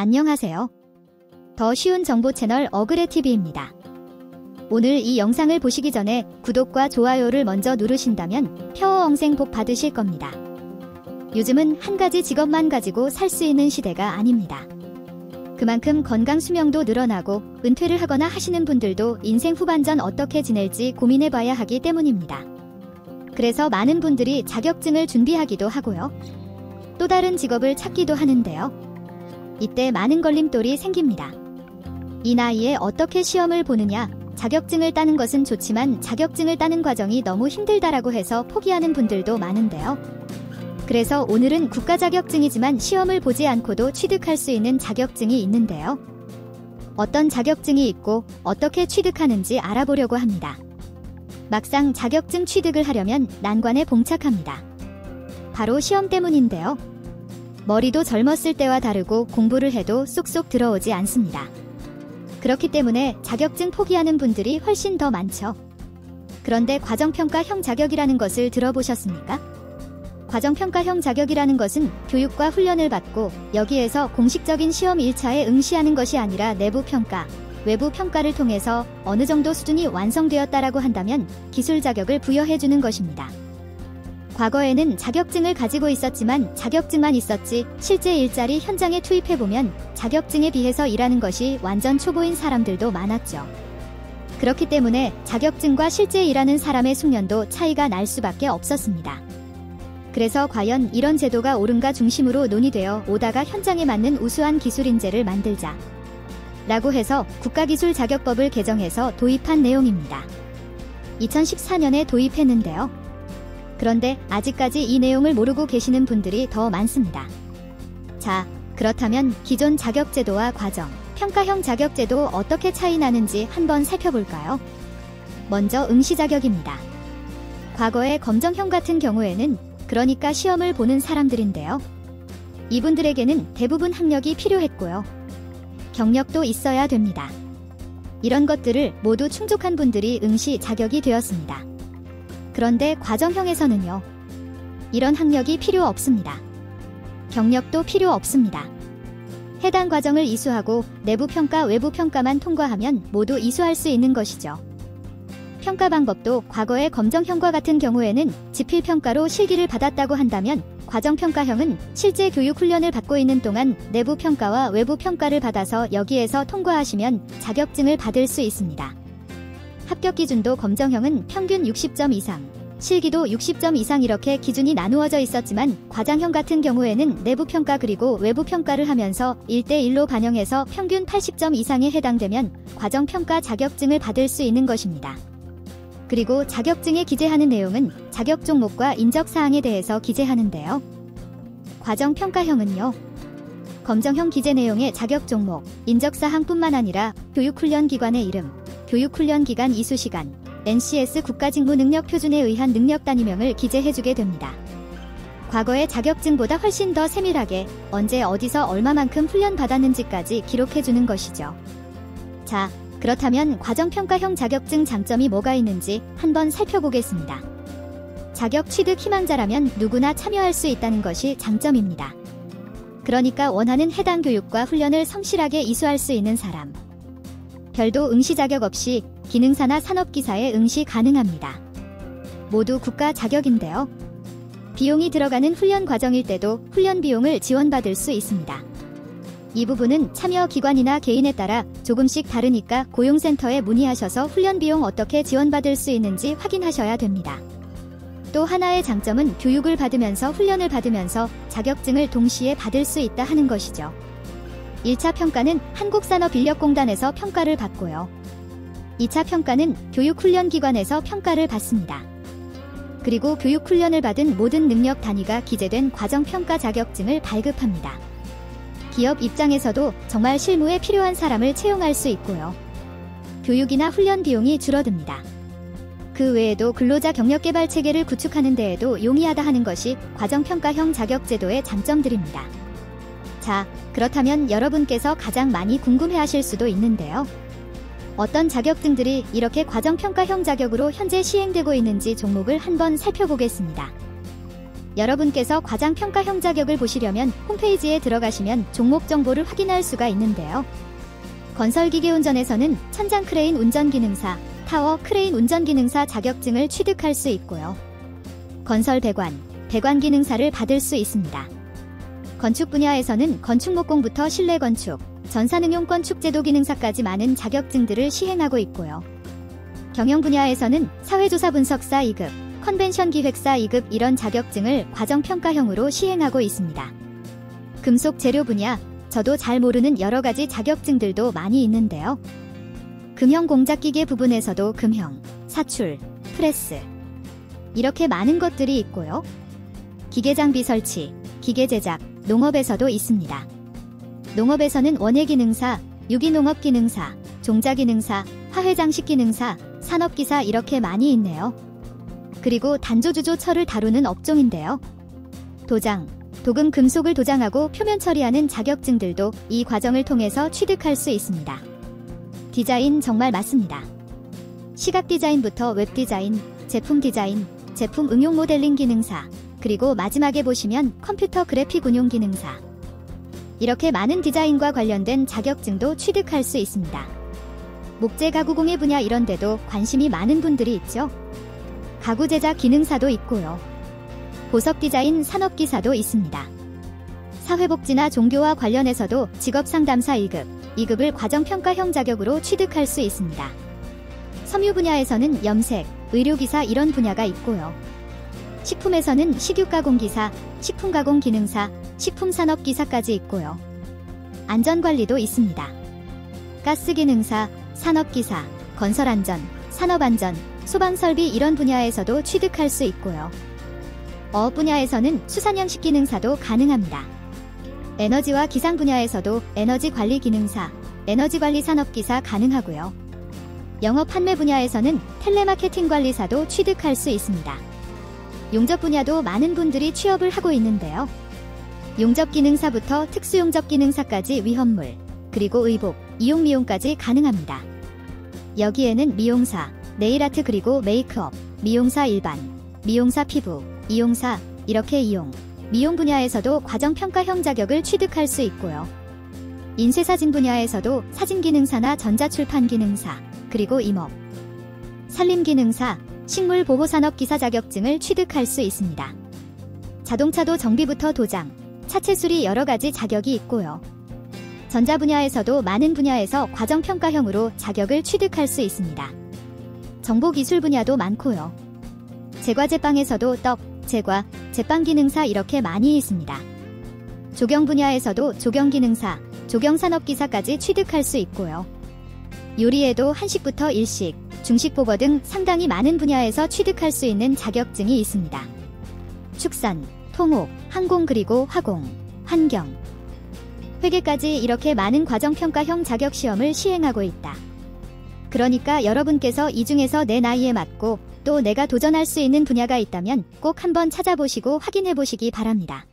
안녕하세요. 더 쉬운 정보 채널 어그레TV입니다. 오늘 이 영상을 보시기 전에 구독과 좋아요를 먼저 누르신다면 펴어엉생 복 받으실 겁니다. 요즘은 한 가지 직업만 가지고 살 수 있는 시대가 아닙니다. 그만큼 건강 수명도 늘어나고 은퇴를 하거나 하시는 분들도 인생 후반전 어떻게 지낼지 고민해봐야 하기 때문입니다. 그래서 많은 분들이 자격증을 준비하기도 하고요. 또 다른 직업을 찾기도 하는데요. 이때 많은 걸림돌이 생깁니다. 이 나이에 어떻게 시험을 보느냐, 자격증을 따는 것은 좋지만 자격증을 따는 과정이 너무 힘들다라고 해서 포기하는 분들도 많은데요. 그래서 오늘은 국가 자격증이지만 시험을 보지 않고도 취득할 수 있는 자격증이 있는데요. 어떤 자격증이 있고 어떻게 취득하는지 알아보려고 합니다. 막상 자격증 취득을 하려면 난관에 봉착합니다. 바로 시험 때문인데요. 머리도 젊었을 때와 다르고 공부를 해도 쏙쏙 들어오지 않습니다. 그렇기 때문에 자격증 포기하는 분들이 훨씬 더 많죠. 그런데 과정평가형 자격이라는 것을 들어보셨습니까? 과정평가형 자격이라는 것은 교육과 훈련을 받고 여기에서 공식적인 시험 1차에 응시하는 것이 아니라 내부평가, 외부평가를 통해서 어느 정도 수준이 완성되었다라고 한다면 기술 자격을 부여해주는 것입니다. 과거에는 자격증을 가지고 있었지만 자격증만 있었지 실제 일자리 현장에 투입해보면 자격증에 비해서 일하는 것이 완전 초보인 사람들도 많았죠. 그렇기 때문에 자격증과 실제 일하는 사람의 숙련도 차이가 날 수밖에 없었습니다. 그래서 과연 이런 제도가 옳은가 중심으로 논의되어 오다가 현장에 맞는 우수한 기술 인재를 만들자 라고 해서 국가기술자격법을 개정해서 도입한 내용입니다. 2014년에 도입했는데요. 그런데 아직까지 이 내용을 모르고 계시는 분들이 더 많습니다. 자, 그렇다면 기존 자격제도와 과정, 평가형 자격제도 어떻게 차이 나는지 한번 살펴볼까요? 먼저 응시 자격입니다. 과거의 검정형 같은 경우에는 그러니까 시험을 보는 사람들인데요. 이분들에게는 대부분 학력이 필요했고요. 경력도 있어야 됩니다. 이런 것들을 모두 충족한 분들이 응시 자격이 되었습니다. 그런데 과정형에서는요. 이런 학력이 필요 없습니다. 경력도 필요 없습니다. 해당 과정을 이수하고 내부평가, 외부평가만 통과하면 모두 이수할 수 있는 것이죠. 평가 방법도 과거의 검정형과 같은 경우에는 지필평가로 실기를 받았다고 한다면 과정평가형은 실제 교육훈련을 받고 있는 동안 내부평가와 외부평가를 받아서 여기에서 통과하시면 자격증을 받을 수 있습니다. 합격 기준도 검정형은 평균 60점 이상, 실기도 60점 이상 이렇게 기준이 나누어져 있었지만 과장형 같은 경우에는 내부평가 그리고 외부평가를 하면서 1대1로 반영해서 평균 80점 이상에 해당되면 과정평가 자격증을 받을 수 있는 것입니다. 그리고 자격증에 기재하는 내용은 자격 종목과 인적사항에 대해서 기재하는데요. 과정평가형은요. 검정형 기재 내용의 자격 종목, 인적사항뿐만 아니라 교육훈련 기관의 이름, 교육훈련 기간 이수시간, NCS 국가직무능력표준에 의한 능력 단위명을 기재해주게 됩니다. 과거의 자격증보다 훨씬 더 세밀하게 언제 어디서 얼마만큼 훈련받았는지까지 기록해주는 것이죠. 자, 그렇다면 과정평가형 자격증 장점이 뭐가 있는지 한번 살펴보겠습니다. 자격 취득 희망자라면 누구나 참여할 수 있다는 것이 장점입니다. 그러니까 원하는 해당 교육과 훈련을 성실하게 이수할 수 있는 사람. 별도 응시 자격 없이 기능사나 산업기사에 응시 가능합니다. 모두 국가 자격인데요. 비용이 들어가는 훈련 과정일 때도 훈련 비용을 지원받을 수 있습니다. 이 부분은 참여 기관이나 개인에 따라 조금씩 다르니까 고용센터에 문의하셔서 훈련 비용 어떻게 지원받을 수 있는지 확인하셔야 됩니다. 또 하나의 장점은 교육을 받으면서 훈련을 받으면서 자격증을 동시에 받을 수 있다 하는 것이죠. 1차 평가는 한국산업인력공단에서 평가를 받고요. 2차 평가는 교육훈련기관에서 평가를 받습니다. 그리고 교육훈련을 받은 모든 능력 단위가 기재된 과정평가 자격증을 발급합니다. 기업 입장에서도 정말 실무에 필요한 사람을 채용할 수 있고요. 교육이나 훈련 비용이 줄어듭니다. 그 외에도 근로자 경력개발 체계를 구축하는 데에도 용이하다 하는 것이 과정평가형 자격제도의 장점들입니다. 자, 그렇다면 여러분께서 가장 많이 궁금해하실 수도 있는데요. 어떤 자격증들이 이렇게 과정평가형 자격으로 현재 시행되고 있는지 종목을 한번 살펴보겠습니다. 여러분께서 과장평가형 자격을 보시려면 홈페이지에 들어가시면 종목 정보를 확인할 수가 있는데요. 건설기계 운전에서는 천장 크레인 운전기능사, 타워 크레인 운전기능사 자격증을 취득할 수 있고요. 건설 배관 기능사를 받을 수 있습니다. 건축 분야에서는 건축목공부터 실내건축, 전산응용 건축제도 기능사까지 많은 자격증들을 시행하고 있고요. 경영 분야에서는 사회조사 분석사 2급, 컨벤션 기획사 2급 이런 자격증을 과정평가형으로 시행하고 있습니다. 금속 재료 분야, 저도 잘 모르는 여러 가지 자격증들도 많이 있는데요. 금형 공작기계 부분에서도 금형, 사출, 프레스 이렇게 많은 것들이 있고요. 기계장비 설치, 기계 제작, 농업에서도 있습니다. 농업에서는 원예기능사, 유기농업기능사, 종자기능사, 화훼장식기능사, 산업기사 이렇게 많이 있네요. 그리고 단조주조철을 다루는 업종인데요. 도장, 도금 금속을 도장하고 표면 처리하는 자격증들도 이 과정을 통해서 취득할 수 있습니다. 디자인 정말 많습니다. 시각 디자인부터 웹 디자인, 제품 디자인, 제품 응용 모델링 기능사, 그리고 마지막에 보시면 컴퓨터 그래픽 운용 기능사. 이렇게 많은 디자인과 관련된 자격증도 취득할 수 있습니다. 목재 가구 공예 분야 이런 데도 관심이 많은 분들이 있죠. 가구 제작 기능사도 있고요. 보석 디자인 산업기사도 있습니다. 사회복지나 종교와 관련해서도 직업상담사 1급, 2급을 과정평가형 자격으로 취득할 수 있습니다. 섬유 분야에서는 염색, 의료기사 이런 분야가 있고요. 식품에서는 식유가공기사, 식품가공기능사, 식품산업기사까지 있고요. 안전관리도 있습니다. 가스기능사, 산업기사, 건설안전, 산업안전, 소방설비 이런 분야에서도 취득할 수 있고요. 어업 분야에서는 수산양식 기능사도 가능합니다. 에너지와 기상 분야에서도 에너지 관리 기능사, 에너지 관리 산업기사 가능하고요. 영업 판매 분야에서는 텔레마케팅 관리사도 취득할 수 있습니다. 용접 분야도 많은 분들이 취업을 하고 있는데요. 용접 기능사부터 특수용접 기능사까지 위험물, 그리고 의복, 이용 미용까지 가능합니다. 여기에는 미용사, 네일아트 그리고 메이크업, 미용사 일반, 미용사 피부, 이용사, 이렇게 미용 분야에서도 과정평가형 자격을 취득할 수 있고요. 인쇄사진 분야에서도 사진기능사나 전자출판기능사, 그리고 임업, 산림기능사, 식물보호산업기사 자격증을 취득할 수 있습니다. 자동차도 정비부터 도장, 차체 수리 여러 가지 자격이 있고요. 전자 분야에서도 많은 분야에서 과정평가형으로 자격을 취득할 수 있습니다. 정보기술 분야도 많고요. 제과제빵에서도 떡, 제과, 제빵기능사 이렇게 많이 있습니다. 조경 분야에서도 조경기능사, 조경산업기사까지 취득할 수 있고요. 요리에도 한식부터 일식, 중식보거 등 상당히 많은 분야에서 취득할 수 있는 자격증이 있습니다. 축산, 통옥, 항공 그리고 화공, 환경, 회계까지 이렇게 많은 과정평가형 자격시험을 시행하고 있다. 그러니까 여러분께서 이 중에서 내 나이에 맞고 또 내가 도전할 수 있는 분야가 있다면 꼭 한번 찾아보시고 확인해 보시기 바랍니다.